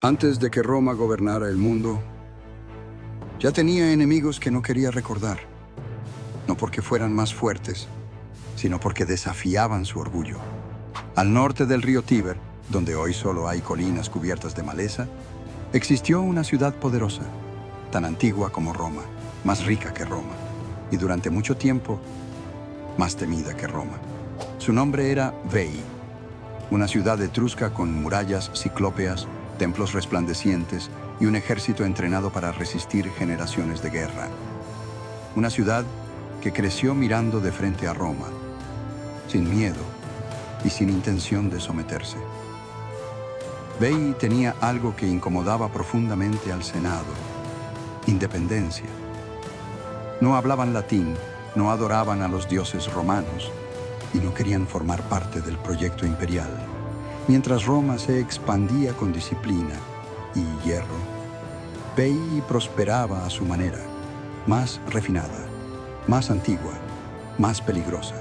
Antes de que Roma gobernara el mundo, ya tenía enemigos que no quería recordar, no porque fueran más fuertes, sino porque desafiaban su orgullo. Al norte del río Tíber, donde hoy solo hay colinas cubiertas de maleza, existió una ciudad poderosa, tan antigua como Roma, más rica que Roma, y durante mucho tiempo, más temida que Roma. Su nombre era Veii, una ciudad etrusca con murallas ciclópeas, templos resplandecientes y un ejército entrenado para resistir generaciones de guerra. Una ciudad que creció mirando de frente a Roma, sin miedo y sin intención de someterse. Veii tenía algo que incomodaba profundamente al Senado: independencia. No hablaban latín, no adoraban a los dioses romanos y no querían formar parte del proyecto imperial. Mientras Roma se expandía con disciplina y hierro, Veii prosperaba a su manera, más refinada, más antigua, más peligrosa.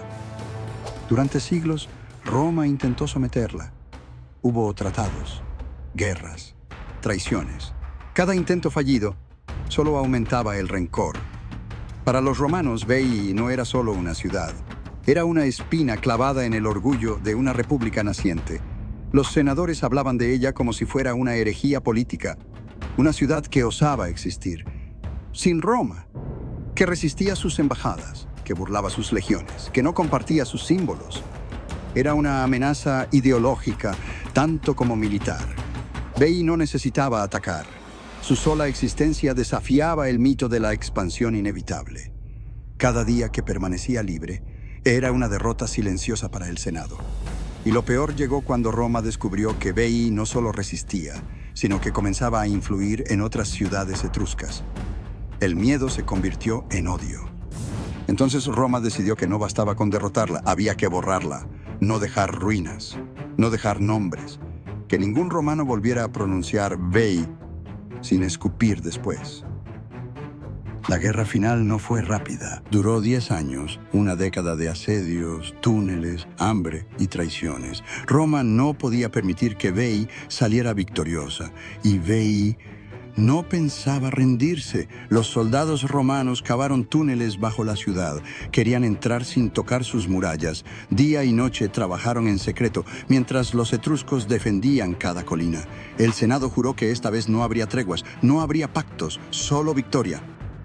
Durante siglos, Roma intentó someterla. Hubo tratados, guerras, traiciones. Cada intento fallido solo aumentaba el rencor. Para los romanos, Veii no era solo una ciudad, era una espina clavada en el orgullo de una república naciente. Los senadores hablaban de ella como si fuera una herejía política, una ciudad que osaba existir, sin Roma, que resistía sus embajadas, que burlaba sus legiones, que no compartía sus símbolos. Era una amenaza ideológica, tanto como militar. Veii no necesitaba atacar. Su sola existencia desafiaba el mito de la expansión inevitable. Cada día que permanecía libre era una derrota silenciosa para el Senado. Y lo peor llegó cuando Roma descubrió que Veii no solo resistía, sino que comenzaba a influir en otras ciudades etruscas. El miedo se convirtió en odio. Entonces Roma decidió que no bastaba con derrotarla, había que borrarla, no dejar ruinas, no dejar nombres, que ningún romano volviera a pronunciar Veii sin escupir después. La guerra final no fue rápida. Duró 10 años, una década de asedios, túneles, hambre y traiciones. Roma no podía permitir que Veii saliera victoriosa, y Veii no pensaba rendirse. Los soldados romanos cavaron túneles bajo la ciudad. Querían entrar sin tocar sus murallas. Día y noche trabajaron en secreto, mientras los etruscos defendían cada colina. El Senado juró que esta vez no habría treguas, no habría pactos, solo victoria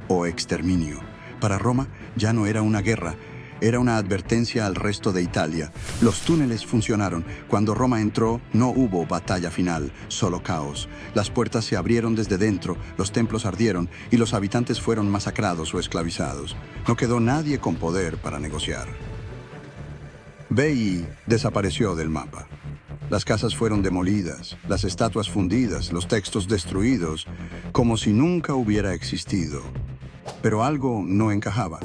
o exterminio. Para Roma ya no era una guerra, era una advertencia al resto de Italia. Los túneles funcionaron. Cuando Roma entró, no hubo batalla final, solo caos. Las puertas se abrieron desde dentro, los templos ardieron y los habitantes fueron masacrados o esclavizados. No quedó nadie con poder para negociar. Veii desapareció del mapa. Las casas fueron demolidas, las estatuas fundidas, los textos destruidos, como si nunca hubiera existido. Pero algo no encajaba.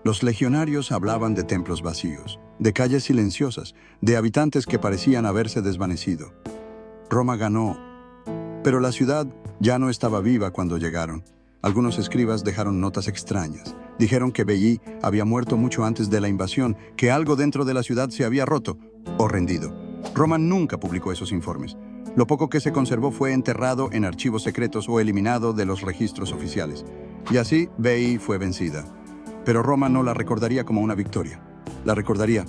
Los legionarios hablaban de templos vacíos, de calles silenciosas, de habitantes que parecían haberse desvanecido. Roma ganó, pero la ciudad ya no estaba viva cuando llegaron. Algunos escribas dejaron notas extrañas. Dijeron que Veii había muerto mucho antes de la invasión, que algo dentro de la ciudad se había roto o rendido. Roma nunca publicó esos informes. Lo poco que se conservó fue enterrado en archivos secretos o eliminado de los registros oficiales. Y así Veii fue vencida. Pero Roma no la recordaría como una victoria. La recordaría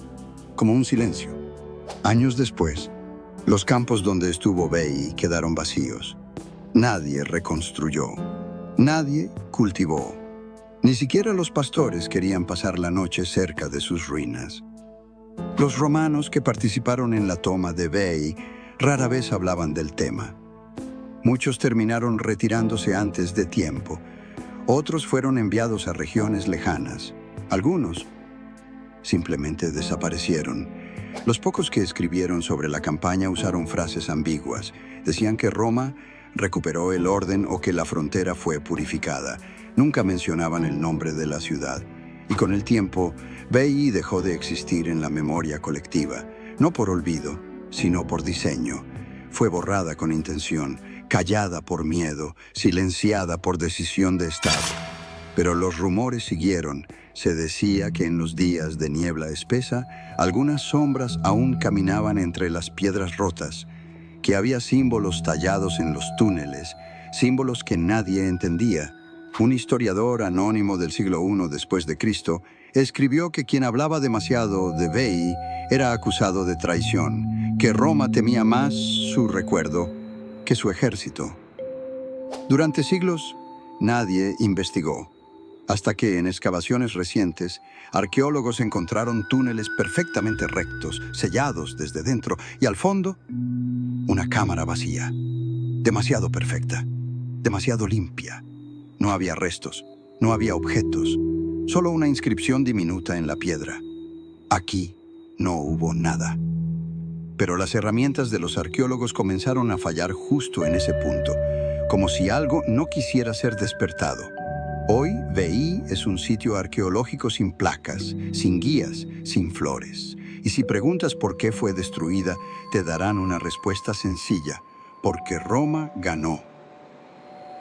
como un silencio. Años después, los campos donde estuvo Veii quedaron vacíos. Nadie reconstruyó. Nadie cultivó. Ni siquiera los pastores querían pasar la noche cerca de sus ruinas. Los romanos que participaron en la toma de Veii rara vez hablaban del tema. Muchos terminaron retirándose antes de tiempo. Otros fueron enviados a regiones lejanas. Algunos simplemente desaparecieron. Los pocos que escribieron sobre la campaña usaron frases ambiguas. Decían que Roma recuperó el orden o que la frontera fue purificada. Nunca mencionaban el nombre de la ciudad. Y con el tiempo, Veii dejó de existir en la memoria colectiva, no por olvido, sino por diseño. Fue borrada con intención, callada por miedo, silenciada por decisión de Estado. Pero los rumores siguieron. Se decía que en los días de niebla espesa, algunas sombras aún caminaban entre las piedras rotas, que había símbolos tallados en los túneles, símbolos que nadie entendía. Un historiador anónimo del siglo I después de Cristo escribió que quien hablaba demasiado de Veii era acusado de traición, que Roma temía más su recuerdo que su ejército. Durante siglos, nadie investigó, hasta que en excavaciones recientes, arqueólogos encontraron túneles perfectamente rectos, sellados desde dentro, y al fondo, una cámara vacía, demasiado perfecta, demasiado limpia. No había restos, no había objetos, solo una inscripción diminuta en la piedra. Aquí no hubo nada. Pero las herramientas de los arqueólogos comenzaron a fallar justo en ese punto, como si algo no quisiera ser despertado. Hoy, Veii es un sitio arqueológico sin placas, sin guías, sin flores. Y si preguntas por qué fue destruida, te darán una respuesta sencilla: porque Roma ganó.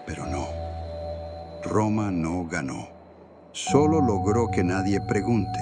Pero no, Roma no ganó. Solo logró que nadie pregunte.